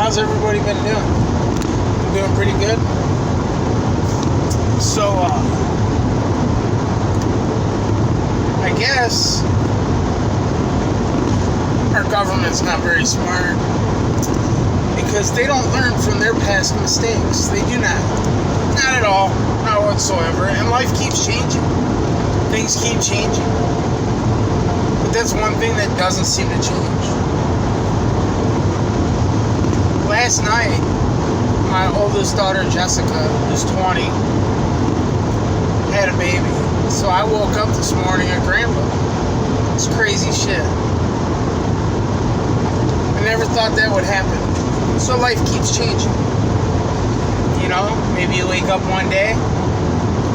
how's everybody been doing? Doing pretty good. So, I guess our government's not very smart because they don't learn from their past mistakes. They do not. Not at all. Not whatsoever. And life keeps changing. Things keep changing. But that's one thing that doesn't seem to change. Last night, my oldest daughter, Jessica, who's 20, had a baby. So I woke up this morning at Granville. It's crazy shit. I never thought that would happen. So life keeps changing. You know, maybe you wake up one day,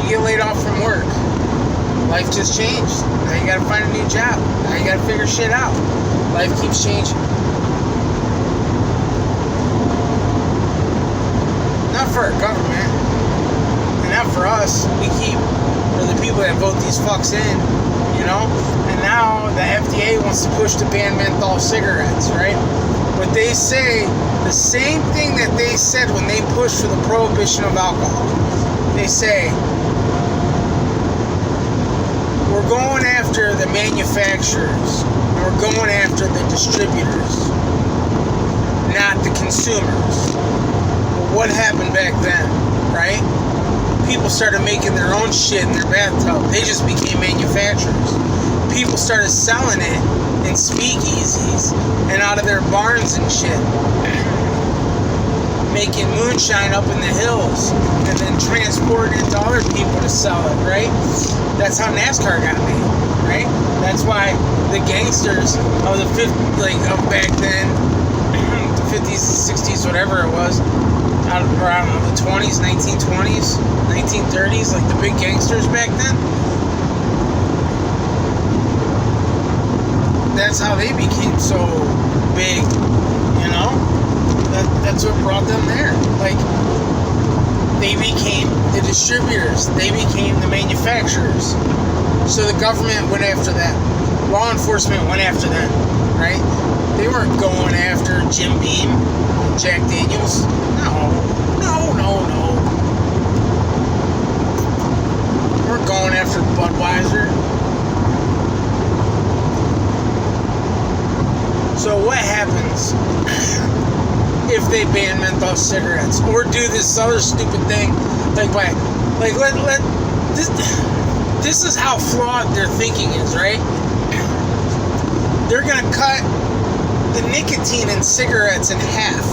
you get laid off from work. Life just changed. Now you gotta find a new job. Now you gotta figure shit out. Life keeps changing. Not for our government, and not for us. We're the people that vote these fucks in, you know? And now the FDA wants to push to ban menthol cigarettes, right? But they say the same thing that they said when they pushed for the prohibition of alcohol. They say, we're going after the manufacturers, and we're going after the distributors, not the consumers. What happened back then, right? People started making their own shit in their bathtub. They just became manufacturers. People started selling it in speakeasies and out of their barns and shit. Making moonshine up in the hills and then transporting it to other people to sell it, right? That's how NASCAR got made, right? That's why the gangsters of the of back then, the 50s, 60s, whatever it was, I don't know, the 20s, 1920s, 1930s, like the big gangsters back then. That's how they became so big, you know? That's what brought them there. Like, they became the distributors. They became the manufacturers. So the government went after that. Law enforcement went after that, right? They weren't going after Jim Beam, Jack Daniels. No. We're going after Budweiser. So what happens if they ban menthol cigarettes or do this other stupid thing? This is how flawed their thinking is, right? They're gonna cut the nicotine in cigarettes in half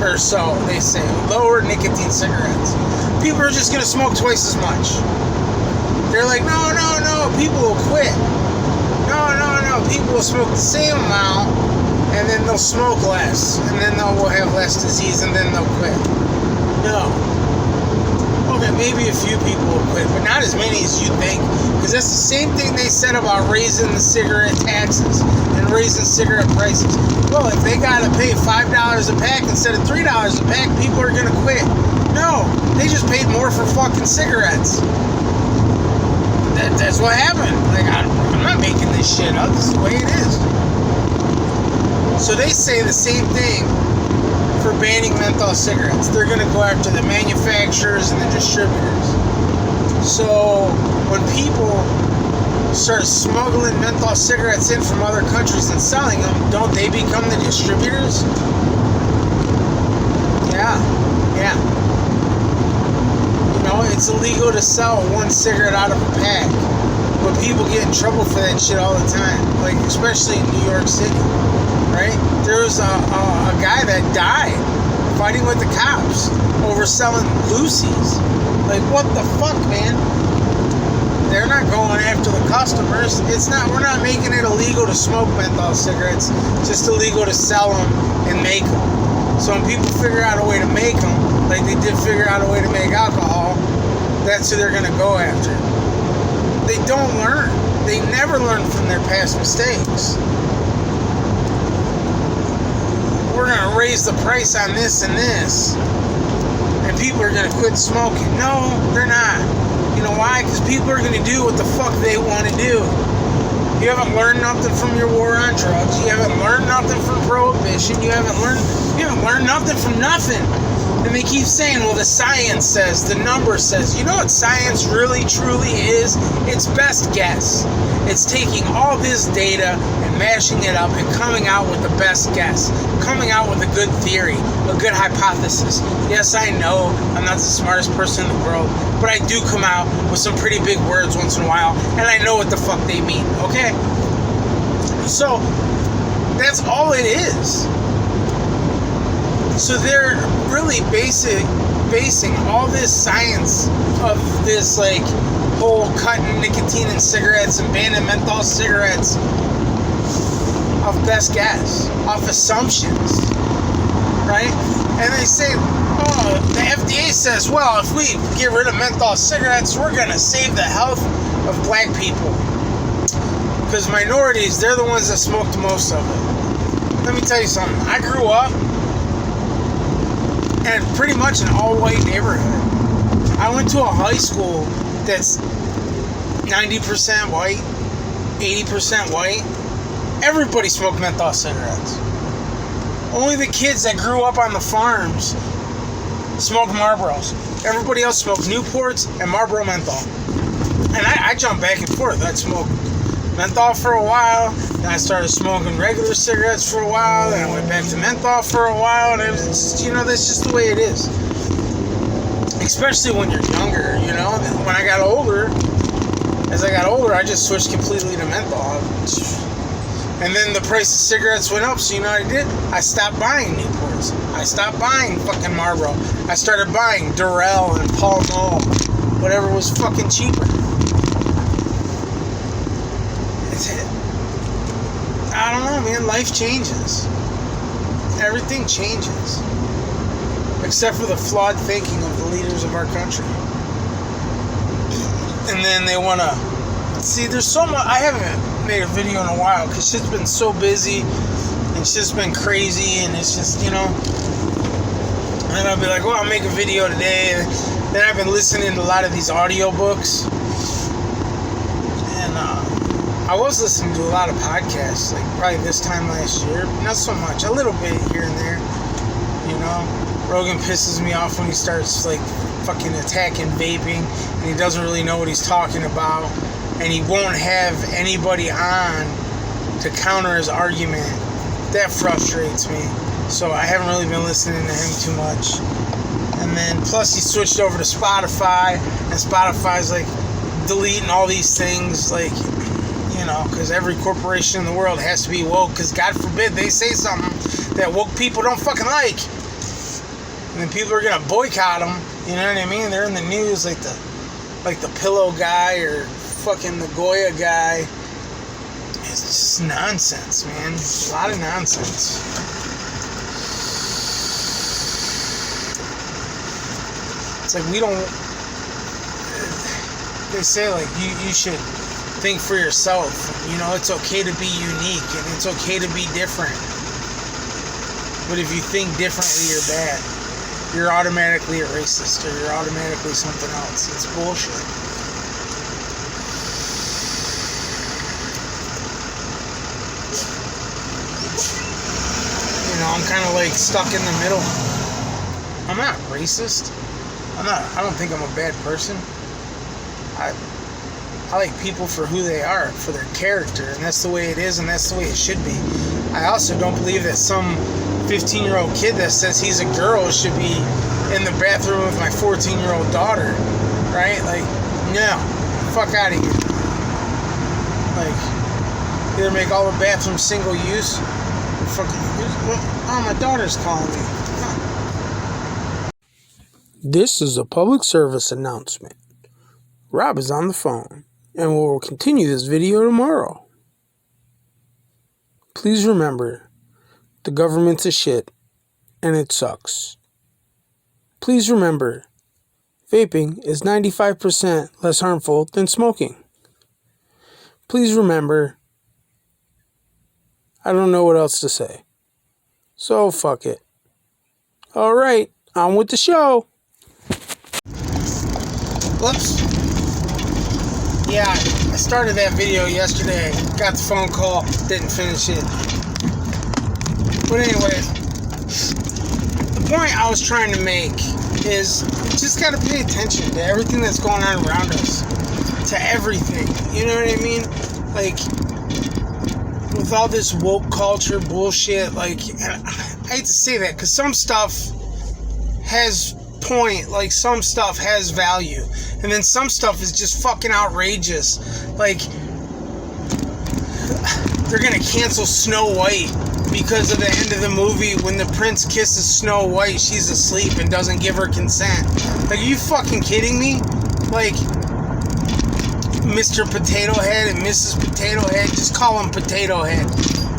or so, they say. Lower nicotine cigarettes. People are just gonna smoke twice as much. They're like, no, people will quit. No, people will smoke the same amount, and then they'll smoke less, and then they'll have less disease, and then they'll quit. No. Okay, maybe a few people will quit, but not as many as you think, because that's the same thing they said about raising the cigarette taxes and raising cigarette prices. Well, if they gotta pay $5 a pack instead of $3 a pack, people are gonna quit. No, they just paid more for fucking cigarettes. That's what happened. Like, I'm not making this shit up. This is the way it is. So they say the same thing for banning menthol cigarettes. They're going to go after the manufacturers and the distributors. So when people start smuggling menthol cigarettes in from other countries and selling them, don't they become the distributors? Yeah. You know, it's illegal to sell one cigarette out of a pack, but people get in trouble for that shit all the time, like especially in New York City, right? There was a guy that died fighting with the cops over selling Lucy's. Like, what the fuck, man? They're not going after the customers. We're not making it illegal to smoke menthol cigarettes, just illegal to sell them and make them. So when people figure out a way to make them, like they did figure out a way to make alcohol, that's who they're going to go after. They don't learn. They never learn from their past mistakes. We're going to raise the price on this and this, and people are going to quit smoking. No, they're not. You know why? Because people are going to do what the fuck they want to do. You haven't learned nothing from your war on drugs. You haven't learned nothing from prohibition. television. You haven't learned nothing from nothing. And they keep saying, well, the science says, the number says. You know what science really, truly is? It's best guess. It's taking all this data and mashing it up and coming out with the best guess. Coming out with a good theory, a good hypothesis. Yes, I know I'm not the smartest person in the world, but I do come out with some pretty big words once in a while, and I know what the fuck they mean, okay? So, that's all it is. So they're really basing all this science of this, like, whole cutting nicotine in cigarettes and banning menthol cigarettes off best guess, off assumptions, right? And they say, oh, the FDA says, well, if we get rid of menthol cigarettes, we're going to save the health of black people. Because minorities, they're the ones that smoke the most of it. Let me tell you something. I grew up in pretty much an all-white neighborhood. I went to a high school that's 90% white, 80% white. Everybody smoked menthol cigarettes. Only the kids that grew up on the farms smoked Marlboros. Everybody else smoked Newports and Marlboro menthol. And I jumped back and forth. I'd smoke menthol for a while, then I started smoking regular cigarettes for a while, then I went back to menthol for a while, and it was just, that's just the way it is. Especially when you're younger, When I got older, I just switched completely to menthol. And then the price of cigarettes went up, so you know what I did? I stopped buying Newports. I stopped buying fucking Marlboro. I started buying Durell and Pall Mall, whatever was fucking cheaper. I don't know, man. Life changes. Everything changes. Except for the flawed thinking of the leaders of our country. And then they want to... See, there's so much... I haven't made a video in a while because shit's been so busy and shit's been crazy, and it's just, And then I'll be like, well, I'll make a video today. And then I've been listening to a lot of these audiobooks. And, I was listening to a lot of podcasts, like probably this time last year. Not so much, a little bit here and there, Rogan pisses me off when he starts, like, fucking attacking vaping, and he doesn't really know what he's talking about, and he won't have anybody on to counter his argument. That frustrates me. So I haven't really been listening to him too much. And then, plus he switched over to Spotify, and Spotify's, like, deleting all these things, like... because every corporation in the world has to be woke, because God forbid they say something that woke people don't fucking like. And then people are going to boycott them, you know what I mean? They're in the news like the Pillow guy or fucking the Goya guy. It's just nonsense, man. A lot of nonsense. It's like we don't... They say, like, you should... think for yourself. It's okay to be unique and it's okay to be different. But if you think differently, you're bad. You're automatically a racist, or you're automatically something else. It's bullshit. I'm kind of like stuck in the middle. I'm not racist. I don't think I'm a bad person. I like people for who they are, for their character, and that's the way it is, and that's the way it should be. I also don't believe that some 15-year-old kid that says he's a girl should be in the bathroom with my 14-year-old daughter, right? Like, no, fuck out of here. Like, either make all the bathrooms single use, or fucking, oh, my daughter's calling me. This is a public service announcement. Rob is on the phone, and we'll continue this video tomorrow. Please remember, the government's a shit, and it sucks. Please remember, vaping is 95% less harmful than smoking. Please remember, I don't know what else to say. So fuck it. Alright, on with the show. Whoops. Yeah, I started that video yesterday. Got the phone call, didn't finish it. But anyway, the point I was trying to make is just got to pay attention to everything that's going on around us, to everything. You know what I mean? Like, with all this woke culture bullshit, like, I hate to say that because some stuff has point, like some stuff has value, and then some stuff is just fucking outrageous. Like, they're gonna cancel Snow White because of the end of the movie when the prince kisses Snow White, she's asleep and doesn't give her consent. Like, are you fucking kidding me? Like, Mr. Potato Head and Mrs. Potato Head, just call them Potato Head,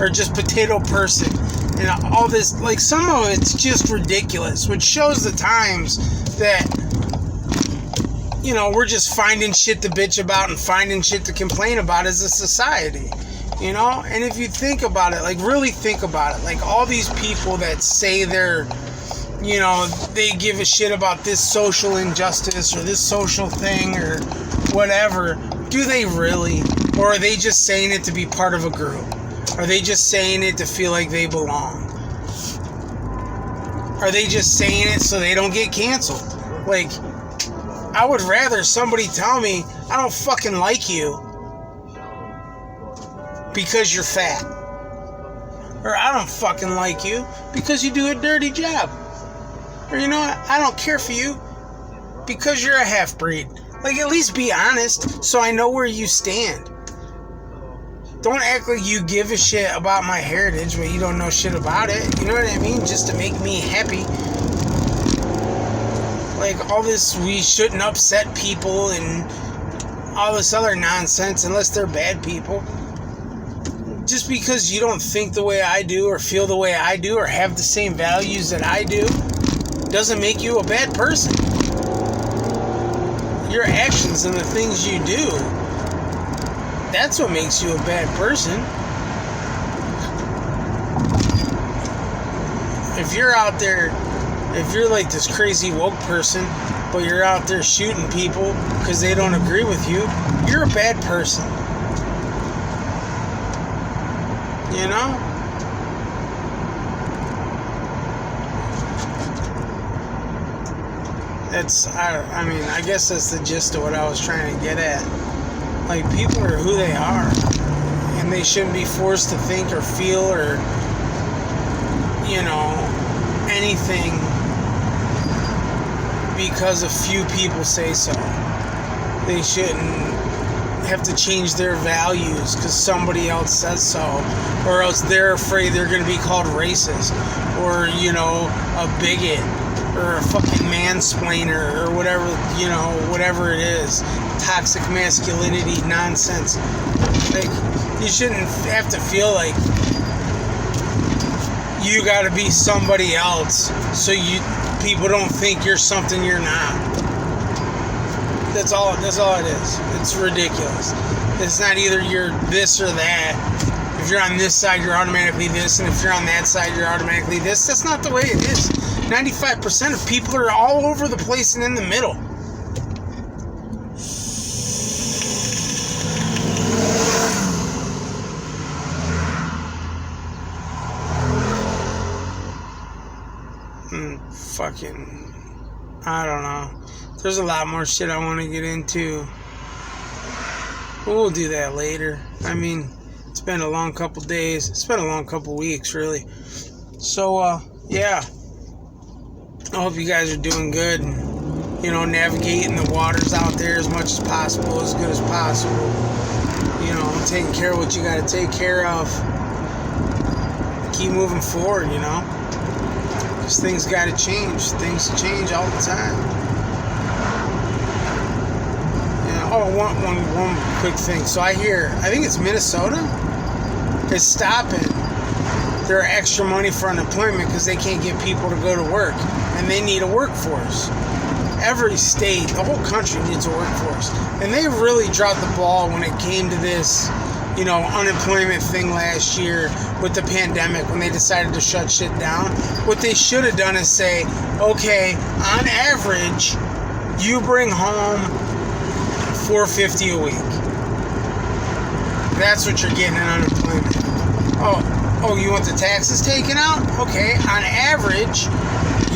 or just Potato Person, and all this, like, some of it's just ridiculous, which shows the times that, you know, we're just finding shit to bitch about and finding shit to complain about as a society. You know, and if you think about it, like, really think about it, like, all these people that say they're, you know, they give a shit about this social injustice or this social thing or whatever, do they really? Or are they just saying it to be part of a group? Are they just saying it to feel like they belong? Are they just saying it so they don't get canceled? Like, I would rather somebody tell me, I don't fucking like you because you're fat. Or I don't fucking like you because you do a dirty job. Or, you know what, I don't care for you because you're a half-breed. Like, at least be honest so I know where you stand. Don't act like you give a shit about my heritage when you don't know shit about it. You know what I mean? Just to make me happy. Like, all this, we shouldn't upset people and all this other nonsense unless they're bad people. Just because you don't think the way I do or feel the way I do or have the same values that I do doesn't make you a bad person. Your actions and the things you do, that's what makes you a bad person. If you're out there, if you're like this crazy woke person, but you're out there shooting people because they don't agree with you, you're a bad person. You know? I mean, I guess that's the gist of what I was trying to get at. Like, people are who they are, and they shouldn't be forced to think or feel or, you know, anything because a few people say so. They shouldn't have to change their values because somebody else says so, or else they're afraid they're going to be called racist, or, you know, a bigot, or a fucking mansplainer, or whatever, you know, whatever it is. Toxic masculinity nonsense. Like, you shouldn't have to feel like you gotta be somebody else so people don't think you're something you're not. That's all it is. It's ridiculous. It's not either you're this or that. If you're on this side, you're automatically this, and if you're on that side, you're automatically this. That's not the way it is. 95% of people are all over the place and in the middle. Fucking, I don't know. There's a lot more shit I want to get into. But we'll do that later. I mean, it's been a long couple days. It's been a long couple weeks, really. So, yeah. I hope you guys are doing good and, you know, navigating the waters out there as much as possible, as good as possible. You know, taking care of what you got to take care of. Keep moving forward, you know. Because things got to change. Things change all the time. Yeah. Oh, one quick thing. So I think it's Minnesota is stopping their extra money for unemployment because they can't get people to go to work. And they need a workforce. Every state, the whole country needs a workforce. And they really dropped the ball when it came to this, you know, unemployment thing last year with the pandemic when they decided to shut shit down. What they should have done is say, okay, on average, you bring home $450 a week. That's what you're getting in unemployment. Oh, Oh, you want the taxes taken out? Okay, on average,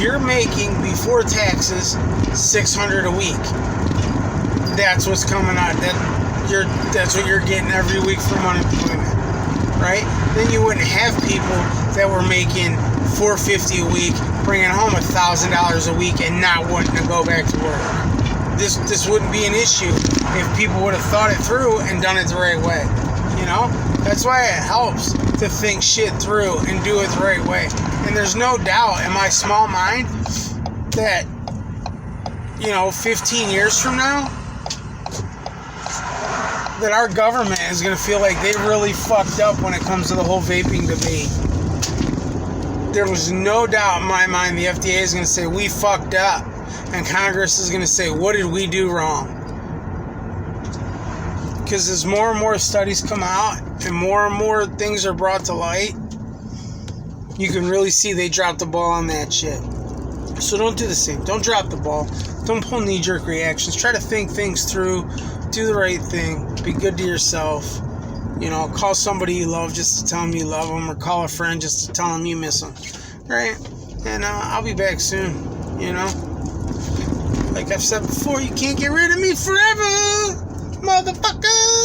you're making before taxes $600 a week. That's what's coming out. That's what you're getting every week from unemployment, right? Then you wouldn't have people that were making $450 a week, bringing home $1,000 a week, and not wanting to go back to work. This wouldn't be an issue if people would have thought it through and done it the right way. You know, that's why it helps to think shit through and do it the right way. And there's no doubt in my small mind that, 15 years from now, that our government is going to feel like they really fucked up when it comes to the whole vaping debate. There was no doubt in my mind the FDA is going to say, we fucked up. And Congress is going to say, what did we do wrong? Because as more and more studies come out and more things are brought to light, you can really see they dropped the ball on that shit. So don't do the same. Don't drop the ball. Don't pull knee-jerk reactions. Try to think things through. Do the right thing. Be good to yourself. Call somebody you love just to tell them you love them, or call a friend just to tell them you miss them. Right? And I'll be back soon. Like I've said before, you can't get rid of me forever, motherfucker.